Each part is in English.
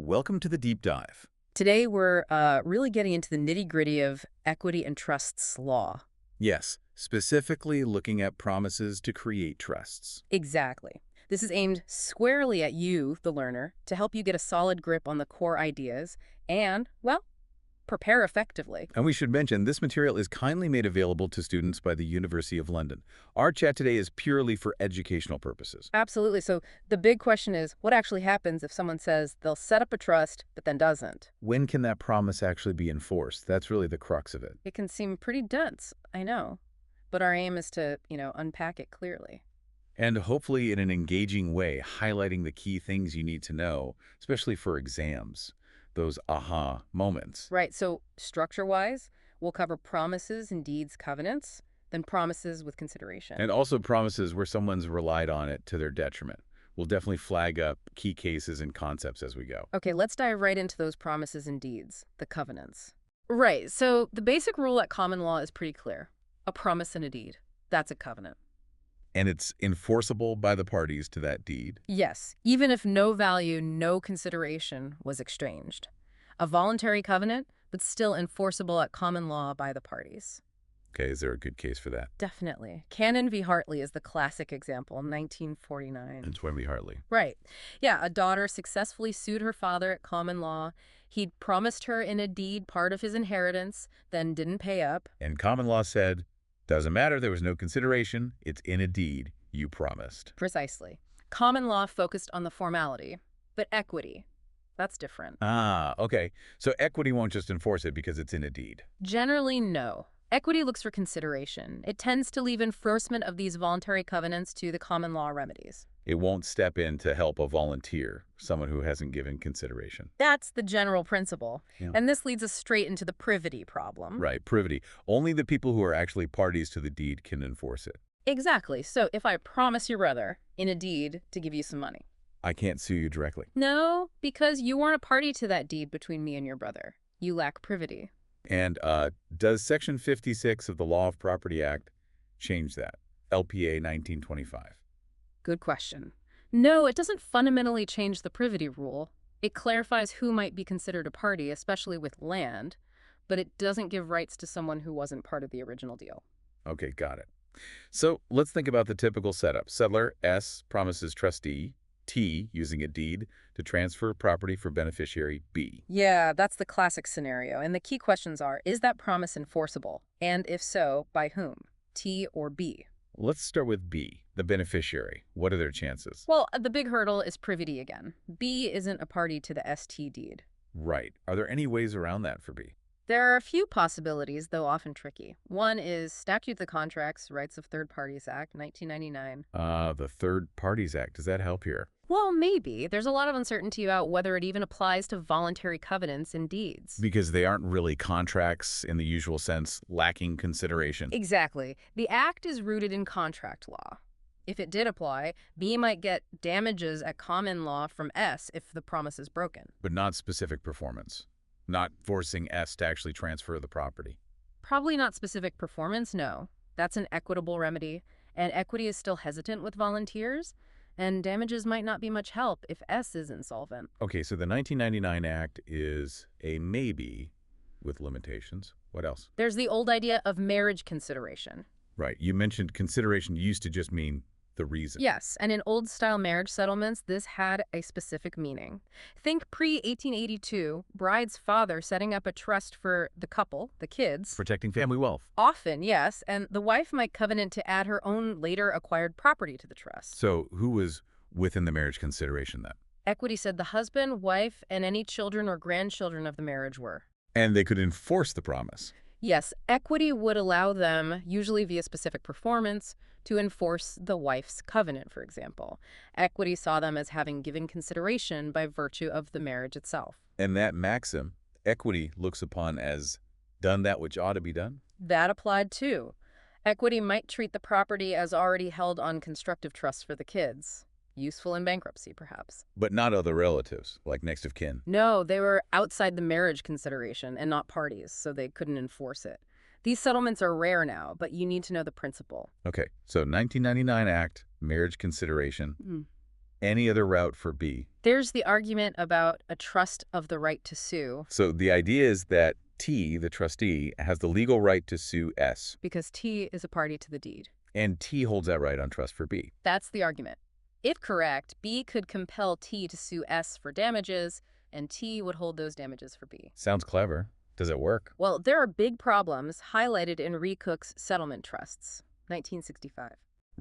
Welcome to the deep dive. Today, we're really getting into the nitty-gritty of equity and trusts law. Yes, specifically looking at promises to create trusts. Exactly. This is aimed squarely at you, the learner, to help you get a solid grip on the core ideas and, well, prepare effectively. And we should mention this material is kindly made available to students by the University of London. Our chat today is purely for educational purposes. Absolutely. So the big question is, what actually happens if someone says they'll set up a trust but then doesn't? When can that promise actually be enforced? That's really the crux of it. It can seem pretty dense, I know, but our aim is to, unpack it clearly. And hopefully in an engaging way, highlighting the key things you need to know, especially for exams. Those aha moments. Right, so structure-wise, we'll cover promises and deeds covenants, then promises with consideration. And also promises where someone's relied on it to their detriment. We'll definitely flag up key cases and concepts as we go. Okay, let's dive right into those promises and deeds, the covenants. Right, so the basic rule at common law is pretty clear. A promise and a deed. That's a covenant. And it's enforceable by the parties to that deed. Yes, even if no value, no consideration was exchanged. A voluntary covenant, but still enforceable at common law by the parties. Okay, is there a good case for that? Definitely. Cannon v. Hartley is the classic example, 1949. It's Wemby Hartley. Right. Yeah, a daughter successfully sued her father at common law. He'd promised her in a deed part of his inheritance, then didn't pay up. And common law said, doesn't matter, there was no consideration, it's in a deed, you promised. Precisely. Common law focused on the formality, but equity, that's different. Ah, okay. So equity won't just enforce it because it's in a deed. Generally, no. Equity looks for consideration. It tends to leave enforcement of these voluntary covenants to the common law remedies. It won't step in to help a volunteer, someone who hasn't given consideration. That's the general principle. Yeah. And this leads us straight into the privity problem. Right, privity. Only the people who are actually parties to the deed can enforce it. Exactly. So if I promise your brother in a deed to give you some money. I can't sue you directly. No, because you weren't a party to that deed between me and your brother. You lack privity. And does Section 56 of the Law of Property Act change that? LPA 1925. Good question. No, it doesn't fundamentally change the privity rule. It clarifies who might be considered a party, especially with land, but it doesn't give rights to someone who wasn't part of the original deal. Okay, got it. So let's think about the typical setup. Settlor S promises trustee T, using a deed, to transfer property for beneficiary B. Yeah, that's the classic scenario. And the key questions are, is that promise enforceable? And if so, by whom? T or B? Let's start with B, the beneficiary. What are their chances? Well, the big hurdle is privity again. B isn't a party to the ST deed. Right. Are there any ways around that for B? There are a few possibilities, though often tricky. One is Statute of the Contracts, Rights of Third Parties Act, 1999. The Third Parties Act. Does that help here? Well, maybe. There's a lot of uncertainty about whether it even applies to voluntary covenants and deeds. Because they aren't really contracts in the usual sense, lacking consideration. Exactly. The act is rooted in contract law. If it did apply, B might get damages at common law from S if the promise is broken. But not specific performance. Not forcing S to actually transfer the property. Probably not specific performance, no. That's an equitable remedy, and equity is still hesitant with volunteers, and damages might not be much help if S is insolvent. Okay, so the 1999 Act is a maybe with limitations. What else? There's the old idea of marriage consideration. Right. You mentioned consideration used to just mean the reason. Yes, and in old-style marriage settlements, this had a specific meaning. Think pre-1882, bride's father setting up a trust for the couple, the kids. Protecting family wealth. Often, yes, and the wife might covenant to add her own later acquired property to the trust. So who was within the marriage consideration then? Equity said the husband, wife, and any children or grandchildren of the marriage were. And they could enforce the promise. Yes, equity would allow them, usually via specific performance, to enforce the wife's covenant, for example. Equity saw them as having given consideration by virtue of the marriage itself. And that maxim, equity looks upon as done that which ought to be done? That applied too. Equity might treat the property as already held on constructive trust for the kids. Useful in bankruptcy, perhaps. But not other relatives, like next of kin. No, they were outside the marriage consideration and not parties, so they couldn't enforce it. These settlements are rare now, but you need to know the principle. Okay, so 1999 Act, marriage consideration. any other route for B. There's the argument about a trust of the right to sue, So the idea is that T, the trustee, has the legal right to sue S, because T is a party to the deed. and T holds that right on trust for B. That's the argument. If correct, B could compel T to sue S for damages, and T would hold those damages for B. Sounds clever. Does it work? Well, there are big problems highlighted in Recook's settlement trusts, 1965.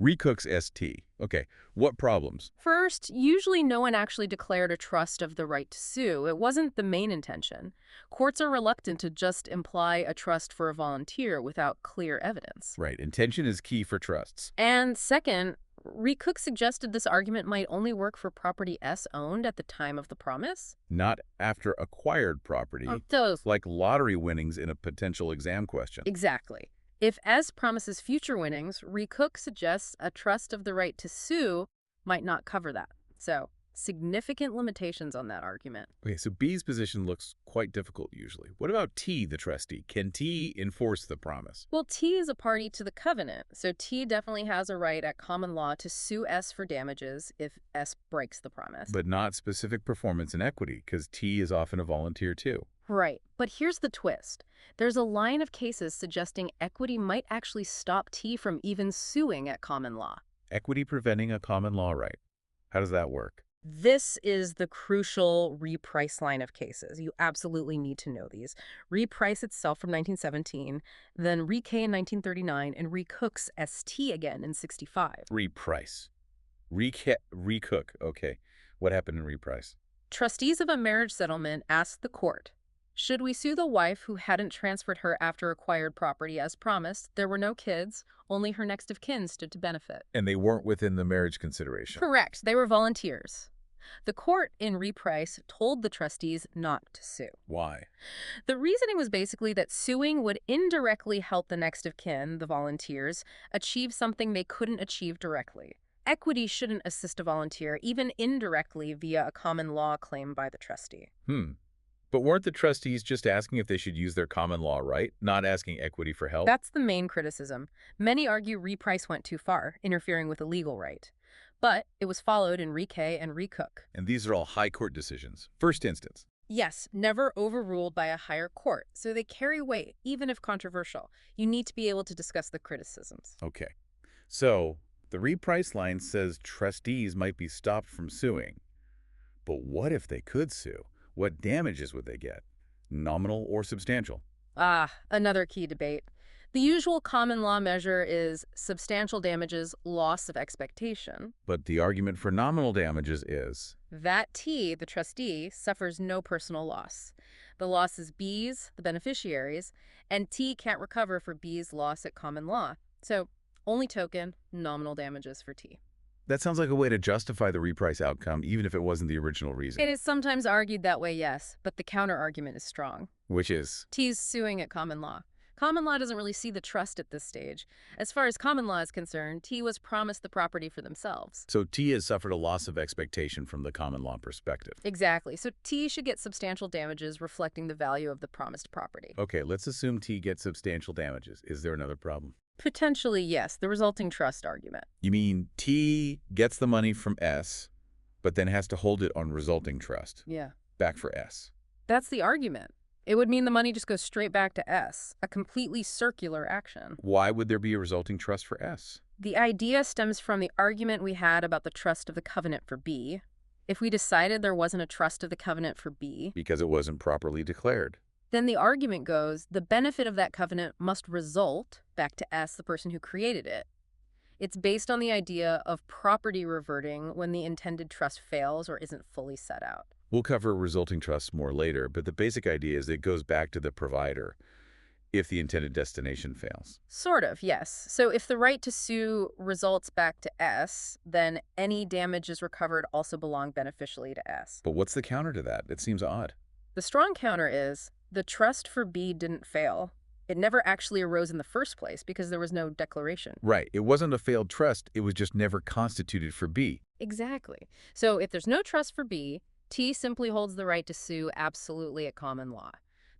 Recook's ST. Okay, what problems? First, usually no one actually declared a trust of the right to sue. It wasn't the main intention. Courts are reluctant to just imply a trust for a volunteer without clear evidence. Right, intention is key for trusts. And second, Recook suggested this argument might only work for property S owned at the time of the promise. Not after acquired property, Those. like lottery winnings in a potential exam question. Exactly. If S promises future winnings, Recook suggests a trust of the right to sue might not cover that. So, significant limitations on that argument. Okay, so B's position looks quite difficult usually. What about T, the trustee? Can T enforce the promise? Well, T is a party to the covenant, so T definitely has a right at common law to sue S for damages if S breaks the promise. But not specific performance and equity, because T is often a volunteer too. Right. But here's the twist. There's a line of cases suggesting equity might actually stop T from even suing at common law. Equity preventing a common law right. How does that work? This is the crucial reprice line of cases. You absolutely need to know these. Reprice itself from 1917, then Re-K in 1939, and Recook's ST again in 65. Reprice. Recook. Okay. What happened in reprice? Trustees of a marriage settlement asked the court, should we sue the wife who hadn't transferred her after acquired property as promised? There were no kids, only her next of kin stood to benefit. And they weren't within the marriage consideration. Correct. They were volunteers. The court in reprice told the trustees not to sue. Why? The reasoning was basically that suing would indirectly help the next of kin, the volunteers, achieve something they couldn't achieve directly. Equity shouldn't assist a volunteer, even indirectly via a common law claim by the trustee. But weren't the trustees just asking if they should use their common law right, not asking equity for help? That's the main criticism. Many argue reprice went too far, interfering with a legal right. But it was followed in Re-K and Recook. And these are all high court decisions. First instance. Yes, never overruled by a higher court, so they carry weight, even if controversial. You need to be able to discuss the criticisms. Okay. So, the reprice line says trustees might be stopped from suing. But what if they could sue? What damages would they get? Nominal or substantial? Another key debate. The usual common law measure is substantial damages, loss of expectation. But the argument for nominal damages is That T, the trustee, suffers no personal loss. The loss is B's, the beneficiaries, and T can't recover for B's loss at common law. So, only token, nominal damages for T. that sounds like a way to justify the reprice outcome, even if it wasn't the original reason. It is sometimes argued that way, yes, but the counter-argument is strong. Which is? T's suing at common law. Common law doesn't really see the trust at this stage. As far as common law is concerned, T was promised the property for themselves. So T has suffered a loss of expectation from the common law perspective. Exactly. So T should get substantial damages reflecting the value of the promised property. Okay, let's assume T gets substantial damages. Is there another problem? Potentially, yes, the resulting trust argument. You mean T gets the money from S, but then has to hold it on resulting trust. Yeah. Back for S. That's the argument. It would mean the money just goes straight back to S, a completely circular action. Why would there be a resulting trust for S? The idea stems from the argument we had about the trust of the covenant for B. If we decided there wasn't a trust of the covenant for B, Because it wasn't properly declared. then the argument goes the benefit of that covenant must result back to S, the person who created it. It's based on the idea of property reverting when the intended trust fails or isn't fully set out. We'll cover resulting trusts more later, but the basic idea is it goes back to the provider if the intended destination fails. Sort of, yes. So if the right to sue results back to S, then any damages recovered also belong beneficially to S. But what's the counter to that? It seems odd. The strong counter is the trust for B didn't fail. It never actually arose in the first place because there was no declaration. Right. It wasn't a failed trust. It was just never constituted for B. Exactly. So if there's no trust for B, T simply holds the right to sue absolutely at common law.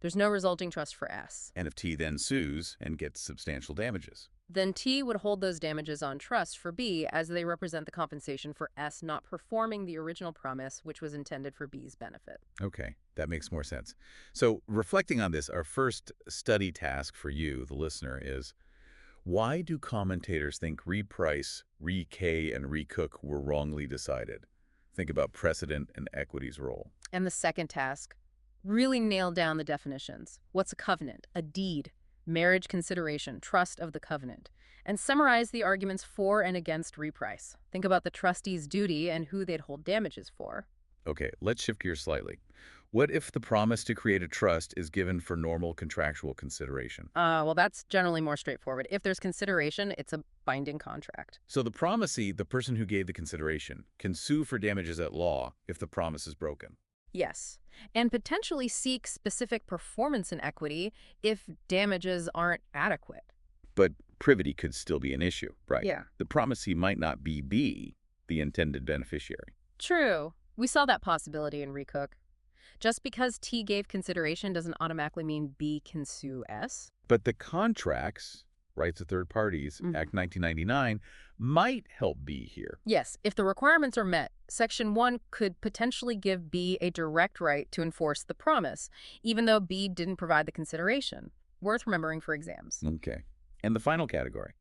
There's no resulting trust for S. And if T then sues and gets substantial damages. Then T would hold those damages on trust for B as they represent the compensation for S not performing the original promise, which was intended for B's benefit. Okay, that makes more sense. So reflecting on this, our first study task for you, the listener, is why do commentators think reprice, re-K, and recook were wrongly decided? Think about precedent and equity's role. And the second task, really nail down the definitions. What's a covenant? A deed, marriage consideration, trust of the covenant. And summarize the arguments for and against reprice. Think about the trustee's duty and who they'd hold damages for. Okay, let's shift gears slightly. What if the promise to create a trust is given for normal contractual consideration? Well, that's generally more straightforward. If there's consideration, it's a binding contract. So the promisee, the person who gave the consideration, can sue for damages at law if the promise is broken. Yes, and potentially seek specific performance in equity if damages aren't adequate. But privity could still be an issue, right? Yeah. The promisee might not be B, the intended beneficiary. True. We saw that possibility in Recook. Just because T gave consideration doesn't automatically mean B can sue S. But the contracts, rights of third parties, Act 1999, might help B here. Yes, if the requirements are met, Section 1 could potentially give B a direct right to enforce the promise, even though B didn't provide the consideration. Worth remembering for exams. Okay. And the final category,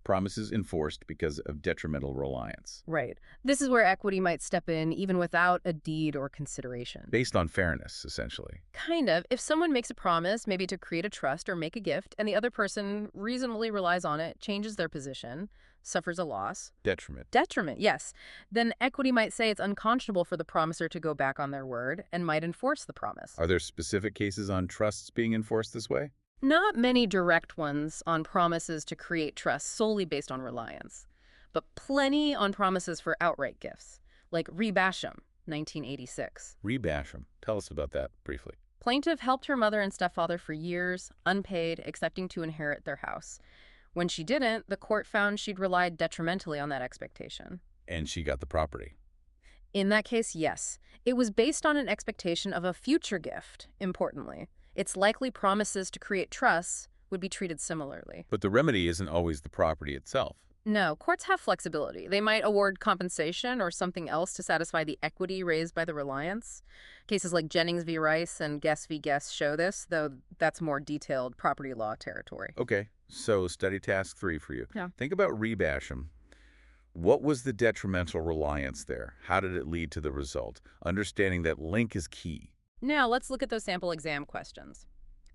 promises enforced because of detrimental reliance. Right. This is where equity might step in even without a deed or consideration. Based on fairness, essentially. Kind of. If someone makes a promise, maybe to create a trust or make a gift, and the other person reasonably relies on it, changes their position, suffers a loss. Detriment, yes. Then equity might say it's unconscionable for the promiser to go back on their word and might enforce the promise. Are there specific cases on trusts being enforced this way? Not many direct ones on promises to create trust solely based on reliance, but plenty on promises for outright gifts, like Rebasham, 1986. Rebasham. Tell us about that briefly. Plaintiff helped her mother and stepfather for years, unpaid, expecting to inherit their house. When she didn't, the court found she'd relied detrimentally on that expectation. And she got the property. In that case, yes. It was based on an expectation of a future gift, importantly. It's likely promises to create trusts would be treated similarly. But the remedy isn't always the property itself. No, courts have flexibility. They might award compensation or something else to satisfy the equity raised by the reliance. Cases like Jennings v. Rice and Guess v. Guess show this, though that's more detailed property law territory. Okay, so study task 3 for you. Yeah. Think about Rebasham. What was the detrimental reliance there? How did it lead to the result? Understanding that link is key. Now, let's look at those sample exam questions.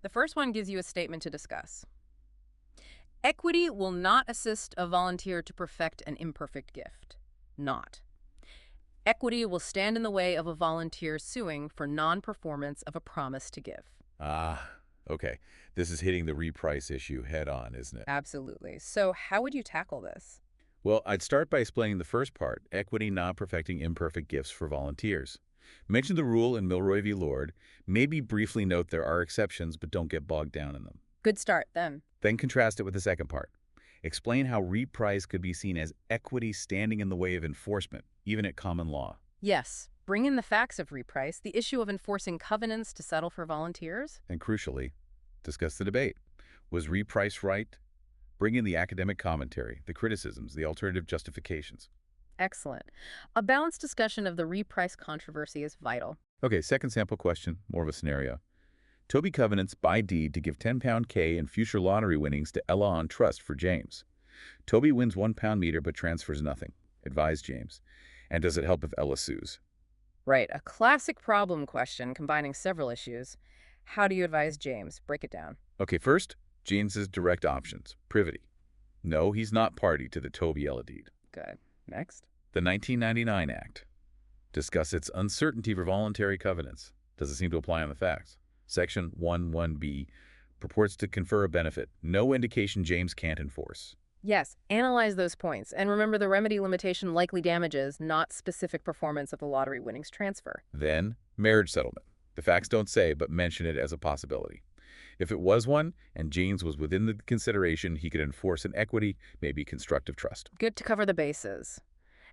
The first one gives you a statement to discuss. Equity will not assist a volunteer to perfect an imperfect gift. Not. Equity will stand in the way of a volunteer suing for non-performance of a promise to give. Okay. This is hitting the reprice issue head on, isn't it? Absolutely. So how would you tackle this? Well, I'd start by explaining the first part, equity not perfecting imperfect gifts for volunteers. Mention the rule in Milroy v. Lord. Maybe briefly note there are exceptions, but don't get bogged down in them. Good start, then. Then contrast it with the second part. Explain how reprice could be seen as equity standing in the way of enforcement, even at common law. Yes. Bring in the facts of reprice, the issue of enforcing covenants to settle for volunteers. And crucially, discuss the debate. Was reprice right? Bring in the academic commentary, the criticisms, the alternative justifications. Excellent. A balanced discussion of the reprice controversy is vital. Okay, second sample question, more of a scenario. Toby covenants by deed to give £10 K and future lottery winnings to Ella on trust for James. Toby wins £1 meter but transfers nothing. Advise James. And does it help if Ella sues? Right, a classic problem question combining several issues. How do you advise James? Break it down. Okay, first, James's direct options. Privity. No, he's not party to the Toby-Ella deed. Good. Next. The 1999 Act. Discuss its uncertainty for voluntary covenants. Does it seem to apply on the facts? Section 1(1)(b) purports to confer a benefit. No indication James can't enforce. Yes, analyze those points. And remember the remedy limitation likely damages, not specific performance of the lottery winnings transfer. Then, marriage settlement. The facts don't say, but mention it as a possibility. If it was one, and James was within the consideration, he could enforce an equity, maybe constructive trust. Good to cover the bases.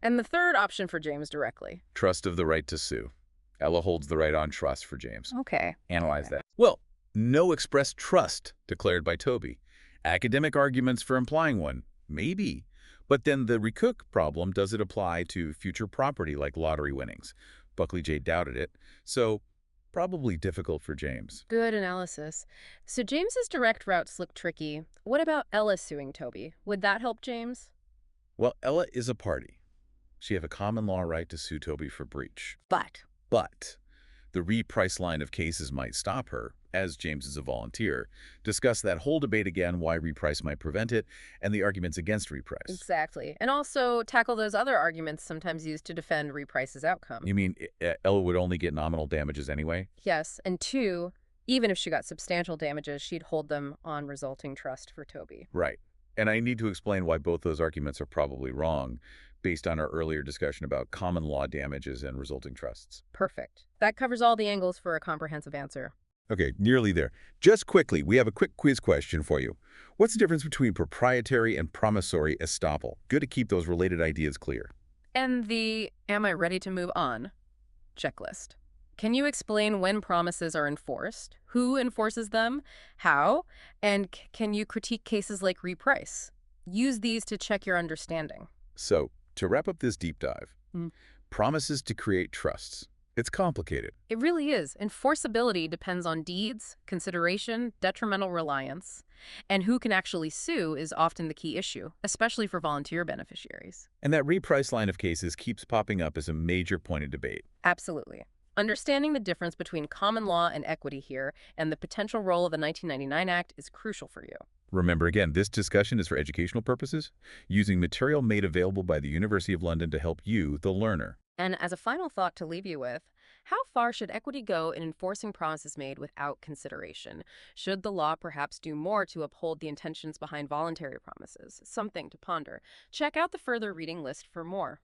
And the third option for James directly. Trust of the right to sue. Ella holds the right on trust for James. Okay. Analyze that. Well, no express trust declared by Toby. Academic arguments for implying one? Maybe. But then the recook problem, does it apply to future property like lottery winnings? Buckley J. doubted it, so probably difficult for James. Good analysis. So James's direct routes look tricky. What about Ella suing Toby? Would that help James? Well, Ella is a party. She have a common law right to sue Toby for breach. But But the reprice line of cases might stop her, as James is a volunteer. Discuss that whole debate again, why reprice might prevent it, and the arguments against reprice. exactly. And also tackle those other arguments sometimes used to defend reprice's outcome. You mean Ella would only get nominal damages anyway? Yes, and two, even if she got substantial damages, she'd hold them on resulting trust for Toby. Right. And I need to explain why both those arguments are probably wrong, based on our earlier discussion about common law damages and resulting trusts. Perfect. That covers all the angles for a comprehensive answer. Okay, nearly there. Just quickly, we have a quick quiz question for you. What's the difference between proprietary and promissory estoppel? Good to keep those related ideas clear. And the am I ready to move on checklist. Can you explain when promises are enforced, who enforces them, how, and can you critique cases like reprice? Use these to check your understanding. So, to wrap up this deep dive, Mm. promises to create trusts. It's complicated. It really is. Enforceability depends on deeds, consideration, detrimental reliance, and who can actually sue is often the key issue, especially for volunteer beneficiaries. And that reprice line of cases keeps popping up as a major point of debate. Absolutely. Understanding the difference between common law and equity here and the potential role of the 1999 Act is crucial for you. Remember again, this discussion is for educational purposes, using material made available by the University of London to help you, the learner. And as a final thought to leave you with, how far should equity go in enforcing promises made without consideration? Should the law perhaps do more to uphold the intentions behind voluntary promises? Something to ponder. Check out the further reading list for more.